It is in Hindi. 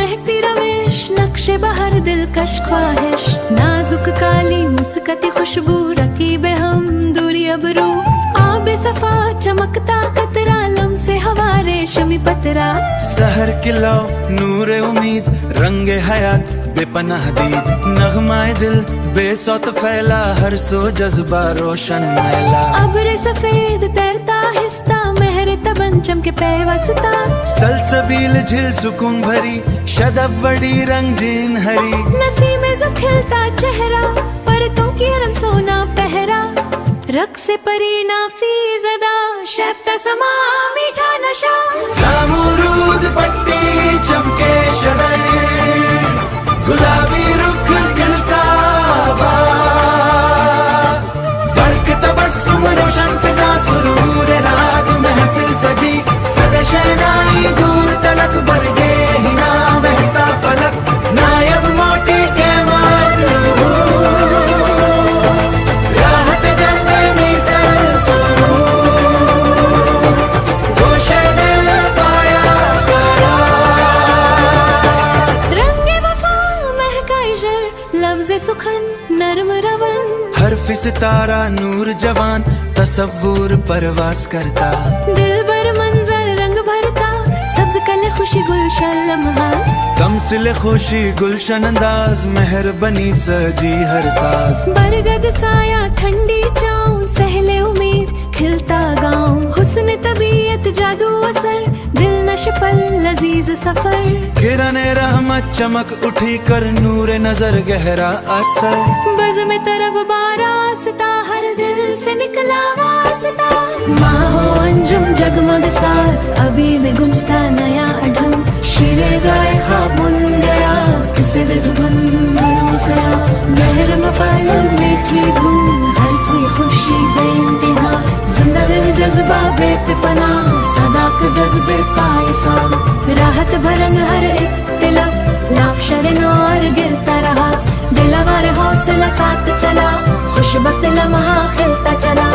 महकती रवेश, नक्शे बहर दिलकश ख्वाहिश, नाजुक काली मुस्कती खुशबू, रकीबे हम दूरी अबरू, आबे सफा चमकता कतरा, लम्से हवा रेशमी पतरा। सहर किलाओ नूरे उम्मीद, रंगे हयात बेपनाह दीद, नगमाए दिल बेसौत फैला, हर सो जज्बा रोशन मैला। अब्र सफेद तैरता हिस्ता, मेहर तबन चमके पैवसता, सलसबील झिल सुकून भरी, शदब वड़ी रंगीन हरी, नसीमे जब खिलता चेहरा, परतों की रंग सोना पहरा, रक से परी नाफीज़दा, शैफ्ता समा मीठा नशा। जामुरूद पट्टी चमके शदर, गुलाबी रुख खिलता बाग, बर्क तबस्सुम रोशन फिजा, सुरूर राग महफिल सजी, सदा शहनाई दूर तलक, बरगे हिना महता फलक, नायब मोटी के मातरू, राहत जंगे मिसल सुरूर, गोशे दिल पाया करार। रंगे वफा महका इशर, लफ्ज़े सुखन नरम रवन, हर्फ सितारा नूर जवान, तसव्वुर परवास करता, दिल बर मंजर रंग भरता, सब्ज कल खुशी गुलशन लम्हात, तमसिल खुशी गुलशन अंदाज, मेहरबनी सजी हर साज, बरगद साया ठंडी चाँव, सहले उम्मीद खिलता गाँव, हुस्न तबीयत जादू असर, दिल नशपल लजीज सफर, किरण रहमत चमक उठी कर, नूर नजर गहरा असर, बज़ में तरब बारास्ता, हर दिल से निकला वास्ता, माहो अंजुम जगमग साथ, अभी में गुंजता नया ढंग, शीरे ज़ायक़ा बुन गया, किसे दिल बन मुसया, मेहर मफ़ाइल मीठी धूम, हर सी खुशी बेइंतहा, जिंदा दिल जज्बा बेपना, सदाक जज्बे पायसा, राहत भरंग हर इत्तिलाफ, लाफशरन और गिरता रहा, दिलावर हौसला साथ चला, खुशबख्त लम्हा खिलता चला।